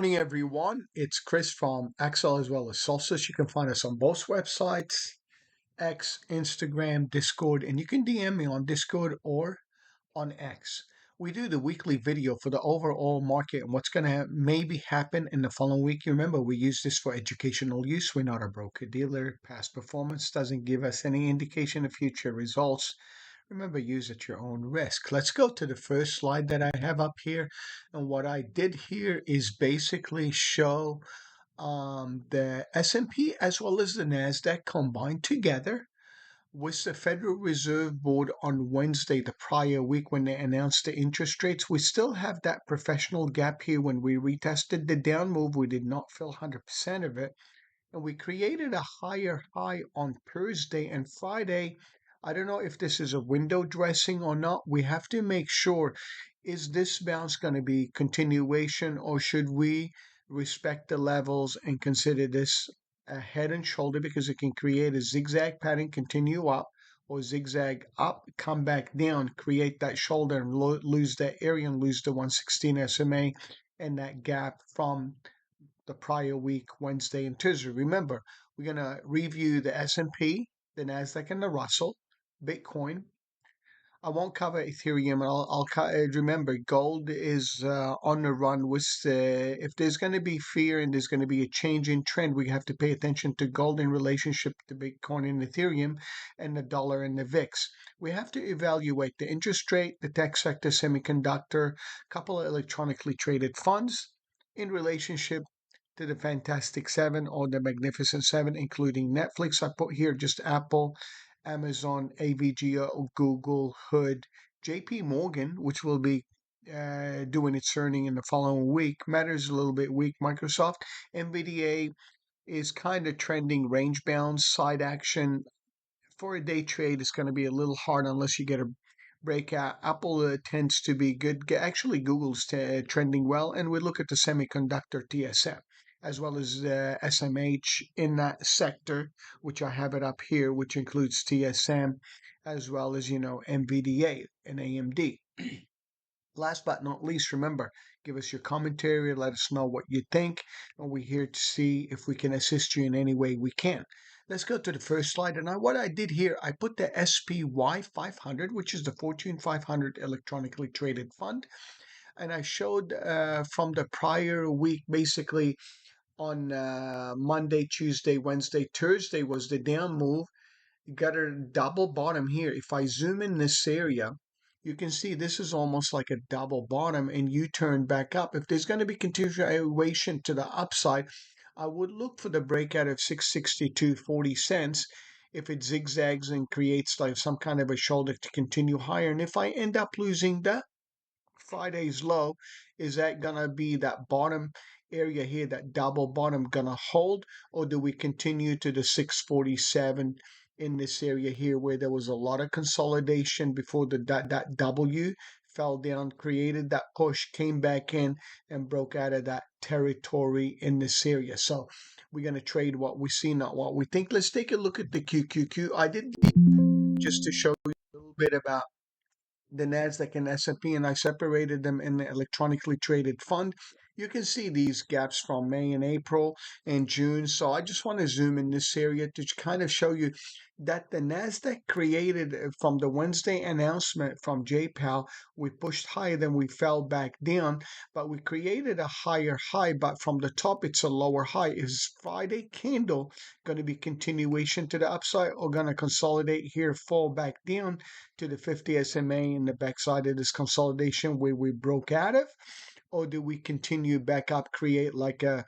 morning, everyone. It's Chris from Excel as well as Solstice. You can find us on both websites, X, Instagram, Discord, and you can DM me on Discord or on X. We do the weekly video for the overall market and what's going to maybe happen in the following week. You remember, we use this for educational use. We're not a broker dealer. Past performance doesn't give us any indication of future results. Remember, use at your own risk. Let's go to the first slide that I have up here. And what I did here is basically show the S&P as well as the NASDAQ combined together with the Federal Reserve Board on Wednesday, the prior week when they announced the interest rates. We still have that professional gap here. When we retested the down move, we did not fill 100% of it. And we created a higher high on Thursday and Friday. I don't know if this is a window dressing or not. We have to make sure, is this bounce going to be continuation, or should we respect the levels and consider this a head and shoulder, because it can create a zigzag pattern, continue up, or zigzag up, come back down, create that shoulder and lose that area and lose the 116 SMA and that gap from the prior week, Wednesday and Tuesday. Remember, we're going to review the S&P, the NASDAQ, and the Russell, Bitcoin. I won't cover Ethereum. Remember, gold is on the run. If there's going to be fear and there's going to be a change in trend, we have to pay attention to gold in relationship to Bitcoin and Ethereum and the dollar and the VIX. We have to evaluate the interest rate, the tech sector, semiconductor, couple of electronically traded funds in relationship to the Fantastic Seven or the Magnificent Seven, including Netflix. I put here just Apple, Amazon, AVGO, Google, Hood, JP Morgan, which will be doing its earning in the following week. Meta's a little bit weak. Microsoft, nvda is kind of trending range bound. Side action for a day trade is going to be a little hard unless you get a breakout. Apple tends to be good. Actually, Google's trending well. And we look at the semiconductor TSM as well as the SMH in that sector, which I have it up here, which includes TSM as well as, nvda and AMD. Last but not least, remember, give us your commentary, let us know what you think, and we're here to see if we can assist you in any way we can. Let's go to the first slide. And what I did here, I put the SPY 500, which is the Fortune 500 electronically traded fund. And I showed from the prior week, basically on Monday, Tuesday, Wednesday, Thursday was the down move. You got a double bottom here. If I zoom in this area, you can see this is almost like a double bottom and you turn back up. If there's going to be continuation to the upside, I would look for the breakout of 662.40 cents. If it zigzags and creates like some kind of a shoulder to continue higher. And if I end up losing that Friday's low, is that gonna be that bottom area here, that double bottom gonna hold, or do we continue to the 647 in this area here where there was a lot of consolidation before that W fell down, created that push, came back in and broke out of that territory in this area? So we're going to trade what we see, not what we think. Let's take a look at the QQQ. I did just to show you a little bit about the NASDAQ and S&P, and I separated them in the electronically traded fund. You can see these gaps from May and April and June. So I just want to zoom in this area to kind of show you that the NASDAQ created from the Wednesday announcement from JPAL, we pushed higher, then we fell back down, but we created a higher high, but from the top, it's a lower high. Is Friday candle going to be continuation to the upside or going to consolidate here, fall back down to the 50 SMA in the backside of this consolidation where we broke out of? Or do we continue back up, create like a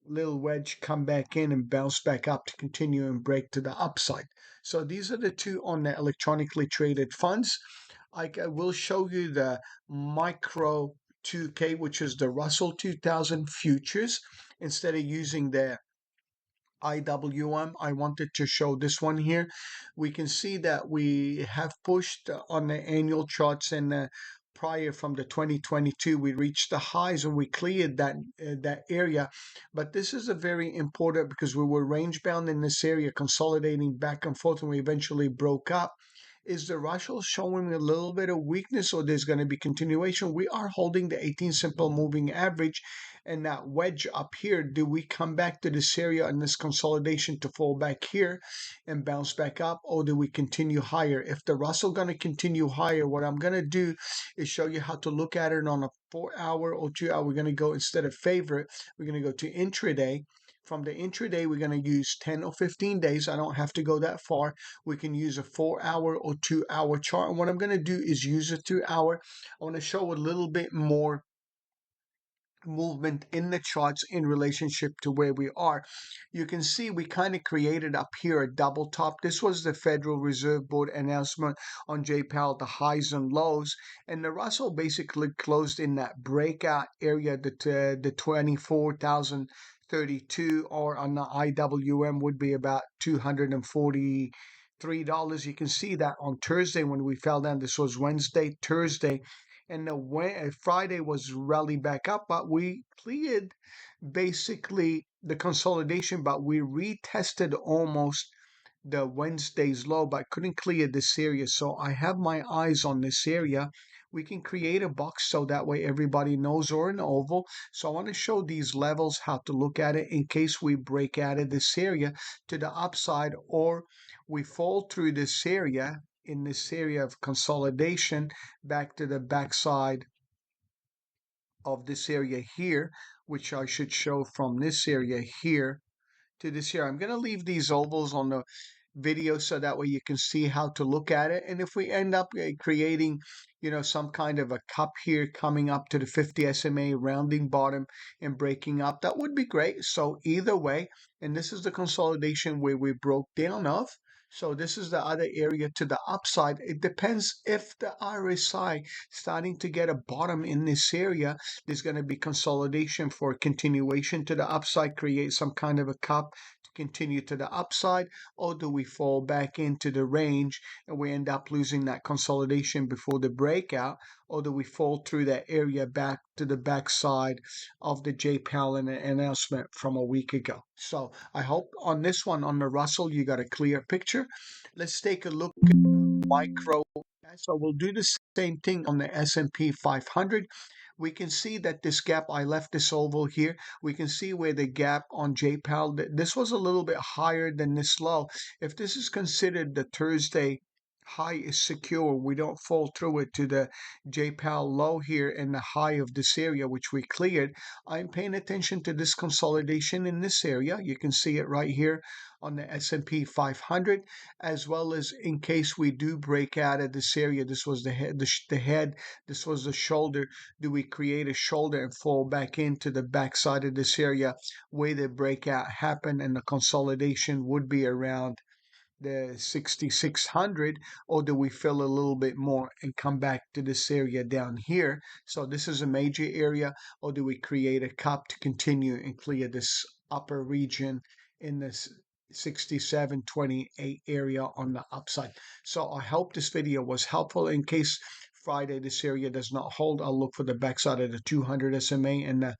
little wedge, come back in and bounce back up to continue and break to the upside? So these are the two on the electronically traded funds. I will show you the micro 2K, which is the Russell 2000 futures. Instead of using the IWM, I wanted to show this one here. We can see that we have pushed on the annual charts and prior from the 2022, we reached the highs and we cleared that area. But this is a very important because we were range bound in this area, consolidating back and forth, and we eventually broke up. Is the Russell showing a little bit of weakness or there's going to be continuation? We are holding the 18 simple moving average and that wedge up here. Do we come back to this area and this consolidation to fall back here and bounce back up, or do we continue higher? If the Russell going to continue higher, what I'm going to do is show you how to look at it on a 4 hour or 2 hour. We're going to go, instead of favorite, we're going to go to intraday. From the intraday, we're going to use 10 or 15 days. I don't have to go that far. We can use a 4 hour or 2 hour chart. And what I'm going to do is use a 2 hour. I want to show a little bit more movement in the charts in relationship to where we are. You can see we kind of created up here a double top. This was the Federal Reserve Board announcement on JPL, the highs and lows, and the Russell basically closed in that breakout area that the 24,032, or on the IWM would be about $243. You can see that on Thursday when we fell down. This was Wednesday, Thursday, and the Friday was rally back up, but we cleared basically the consolidation, but we retested almost the Wednesday's low, but couldn't clear this area. So I have my eyes on this area. We can create a box so that way everybody knows, or an oval. So I want to show these levels, how to look at it in case we break out of this area to the upside, or we fall through this area, in this area of consolidation, back to the backside of this area here, which I should show from this area here to this here. I'm going to leave these ovals on the video so that way you can see how to look at it. And if we end up creating, some kind of a cup here coming up to the 50 SMA, rounding bottom and breaking up, that would be great. So either way, and this is the consolidation where we broke down of. So this is the other area to the upside. It depends if the RSI starting to get a bottom in this area. There's going to be consolidation for continuation to the upside, create some kind of a cup to continue to the upside, or do we fall back into the range and we end up losing that consolidation before the breakout, or do we fall through that area back to the backside of the JPL announcement from a week ago? So I hope on this one, on the Russell, you got a clear picture. Let's take a look at micro. So we'll do the same thing on the S&P 500. We can see that this gap, I left this oval here. We can see where the gap on JPAL, this was a little bit higher than this low. If this is considered the Thursday high is secure, we don't fall through it to the JPAL low here and the high of this area, which we cleared. I'm paying attention to this consolidation in this area. You can see it right here on the S&P 500, as well as in case we do break out of this area. This was the head, the head, this was the shoulder. Do we create a shoulder and fall back into the backside of this area where the breakout happened, and the consolidation would be around the 6600, or do we fill a little bit more and come back to this area down here? So this is a major area, or do we create a cup to continue and clear this upper region in this 6728 area on the upside? So I hope this video was helpful. In case Friday this area does not hold, I'll look for the backside of the 200 SMA and the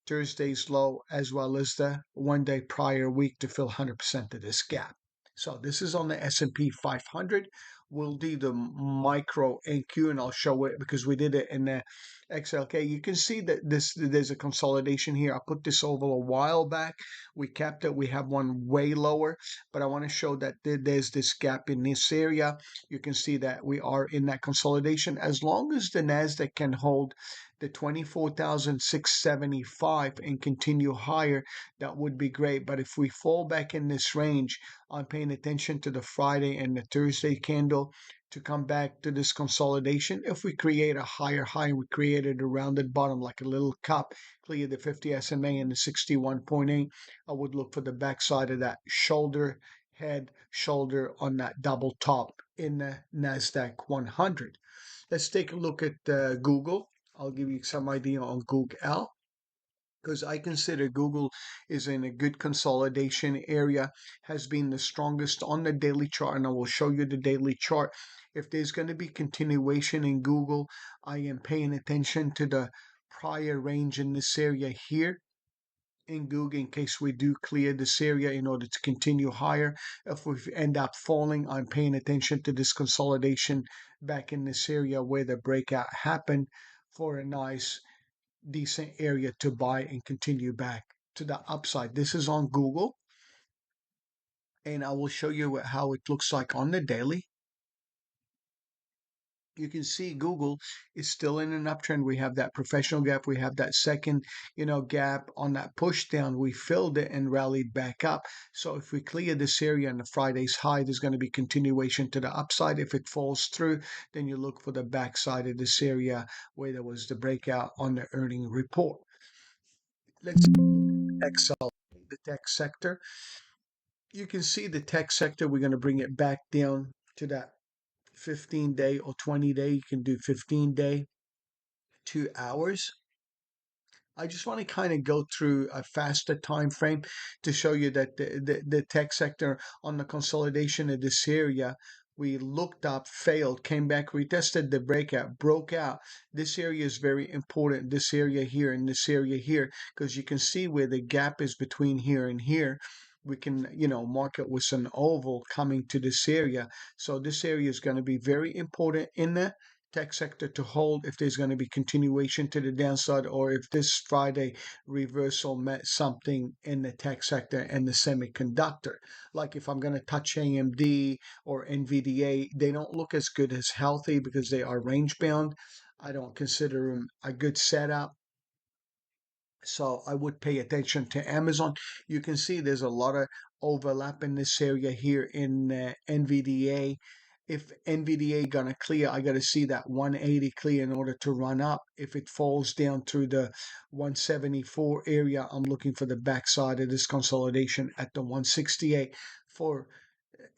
Thursday's low, as well as the 1 day prior week, to fill 100% of this gap. So this is on the S&P 500. We'll do the micro NQ, and I'll show it because we did it in the XLK. You can see that there's a consolidation here. I put this oval a while back. We kept it. We have one way lower, but I want to show that there's this gap in this area. You can see that we are in that consolidation. As long as the NASDAQ can hold the 24,675 and continue higher, that would be great. But if we fall back in this range, I'm paying attention to the Friday and the Thursday candle to come back to this consolidation. If we create a higher high, we created a rounded bottom like a little cup, clear the 50 SMA and the 61.8, I would look for the backside of that shoulder, head, shoulder on that double top in the NASDAQ 100. Let's take a look at Google. I'll give you some idea on Google, because I consider Google is in a good consolidation area, has been the strongest on the daily chart, and I will show you the daily chart. If there's going to be continuation in Google, I am paying attention to the prior range in this area here in Google in case we do clear this area in order to continue higher. If we end up falling, I'm paying attention to this consolidation back in this area where the breakout happened for a nice decent area to buy and continue back to the upside. This is on Google, and I will show you how it looks like on the daily. You can see Google is still in an uptrend. We have that professional gap. We have that second, gap on that push down. We filled it and rallied back up. So if we clear this area on the Friday's high, there's going to be continuation to the upside. If it falls through, then you look for the backside of this area where there was the breakout on the earning report. Let's look at Excel, the tech sector. You can see the tech sector. We're going to bring it back down to that 15-day or 20-day. You can do 15-day, 2 hours. I just want to kind of go through a faster time frame to show you that the tech sector on the consolidation of this area, we looked up, failed, came back, retested the breakout, broke out. This area is very important, this area here and this area here, because you can see where the gap is between here and here. We can, mark it with an oval coming to this area. So this area is going to be very important in the tech sector to hold if there's going to be continuation to the downside, or if this Friday reversal met something in the tech sector and the semiconductor. Like if I'm going to touch AMD or NVDA, they don't look as good as healthy because they are range bound. I don't consider them a good setup. So I would pay attention to Amazon. You can see there's a lot of overlap in this area here in NVDA. If NVDA gonna clear, I gotta see that 180 clear in order to run up. If it falls down through the 174 area, I'm looking for the backside of this consolidation at the 168. For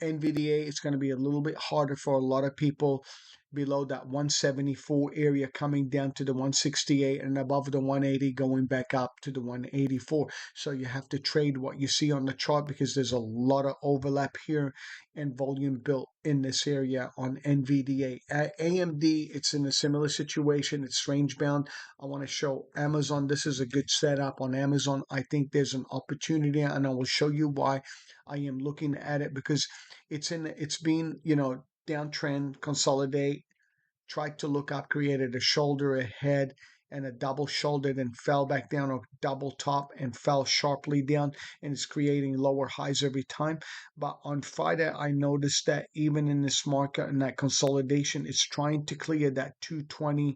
NVDA, it's going to be a little bit harder for a lot of people below that 174 area, coming down to the 168 and above the 180, going back up to the 184. So you have to trade what you see on the chart because there's a lot of overlap here and volume built in this area on NVDA. At AMD, it's in a similar situation. It's range bound. I want to show Amazon. This is a good setup on Amazon. I think there's an opportunity, and I will show you why I am looking at it, because it's been, downtrend, consolidate, tried to look up, created a shoulder, a head, and a double shoulder, then fell back down, or double top and fell sharply down, and it's creating lower highs every time. But on Friday, I noticed that even in this market and that consolidation, it's trying to clear that 220.22.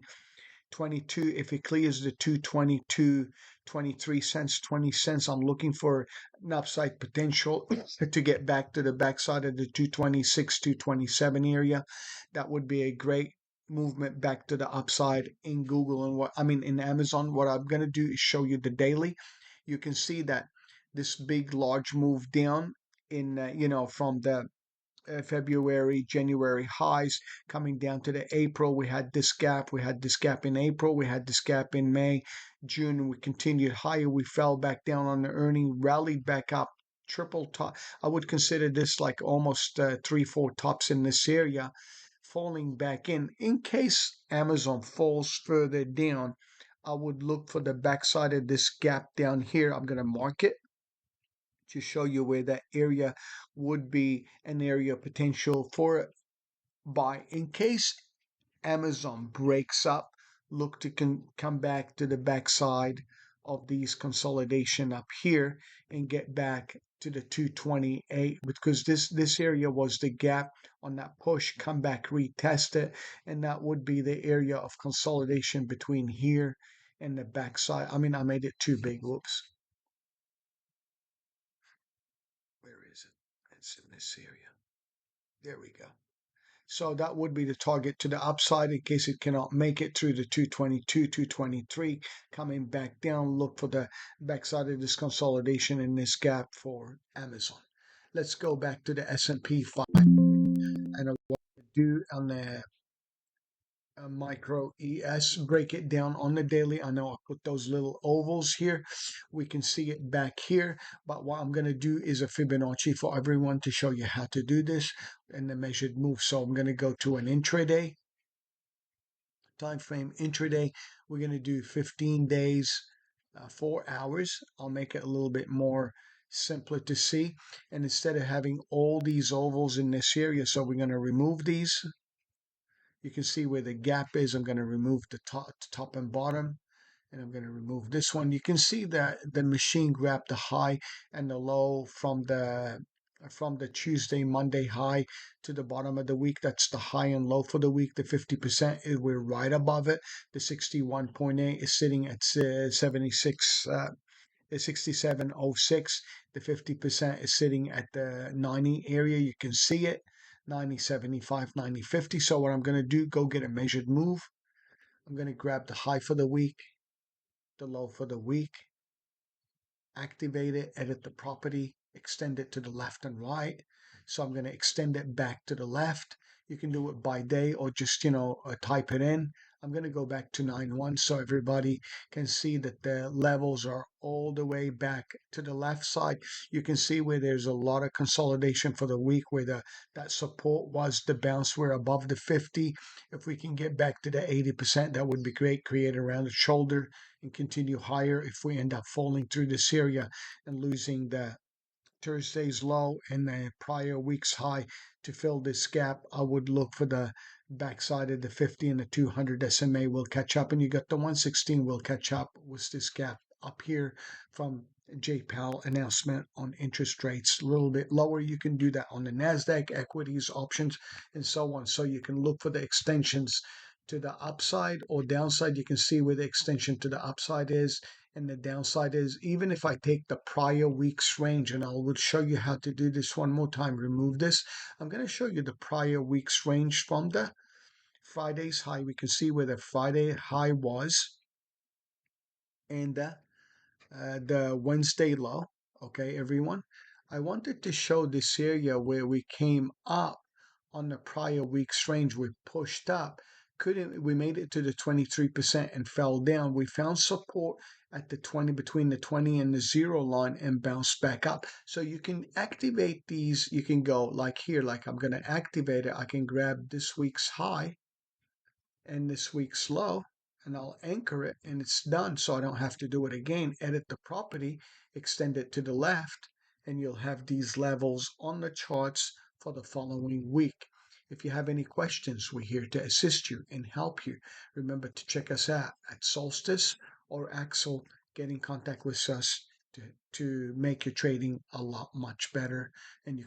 If it clears the 222, 23 cents, 20 cents, I'm looking for an upside potential to get back to the backside of the 226, 227 area. That would be a great movement back to the upside in Google. And in Amazon. What I'm going to do is show you the daily. You can see that this big large move down in from the February, January highs coming down to the April. We had this gap. We had this gap in April. We had this gap in May, June. We continued higher. We fell back down on the earning, rallied back up, triple top. I would consider this like almost 3, 4 tops in this area, falling back in. In case Amazon falls further down, I would look for the backside of this gap down here. I'm going to mark it to show you where that area would be an area potential for buy. In case Amazon breaks up, look to come back to the backside of these consolidation up here and get back to the 228, because this area was the gap on that push. Come back, retest it, and that would be the area of consolidation between here and the backside. I made it too big. Whoops. Where is it? It's in this area. There we go. So that would be the target to the upside in case it cannot make it through the 222, 223. Coming back down, look for the backside of this consolidation in this gap for Amazon. Let's go back to the S&P 500 and what to do on the micro ES, break it down on the daily. I know I put those little ovals here. We can see it back here, but what I'm going to do is a Fibonacci for everyone to show you how to do this in the measured move. So I'm going to go to an intraday time frame. Intraday, we're going to do 15 days, 4 hours. I'll make it a little bit more simpler to see. And instead of having all these ovals in this area, so we're going to remove these. You can see where the gap is. I'm going to remove the top and bottom, and I'm going to remove this one. You can see that the machine grabbed the high and the low from the Tuesday, Monday high to the bottom of the week. That's the high and low for the week. The 50%, we're right above it. The 61.8 is sitting at 76. 67.06. The 50% is sitting at the 90 area. You can see it. 90.75, 90.50. So what I'm going to do, go get a measured move. I'm going to grab the high for the week, the low for the week, activate it, edit the property, extend it to the left and right. So I'm going to extend it back to the left. You can do it by day or just, type it in. I'm going to go back to 9.1 so everybody can see that the levels are all the way back to the left side. You can see where there's a lot of consolidation for the week where that support was the bounce. We're above the 50. If we can get back to the 80%, that would be great. Create around the shoulder and continue higher. If we end up falling through this area and losing the Thursday's low and the prior week's high to fill this gap, I would look for the backside of the 50 and the 200 SMA will catch up, and you got the 116 will catch up with this gap up here from J. Powell announcement on interest rates. A little bit lower, you can do that on the NASDAQ, equities, options, and so on. So you can look for the extensions to the upside or downside. You can see where the extension to the upside is and the downside is. Even if I take the prior week's range, and I will show you how to do this one more time, remove this. I'm going to show you the prior week's range from the Friday's high. We can see where the Friday high was and the Wednesday low. Okay, everyone. I wanted to show this area where we came up on the prior week's range. We pushed up. We made it to the 23% and fell down. We found support at the 20, between the 20 and the 0 line, and bounced back up. So you can activate these. You can go like here, like I'm going to activate it. I can grab this week's high and this week's low, and I'll anchor it, and it's done. So I don't have to do it again. Edit the property, extend it to the left, and you'll have these levels on the charts for the following week. If you have any questions, we're here to assist you and help you. Remember to check us out at Solstice or Axel. Get in contact with us to make your trading a lot much better, and you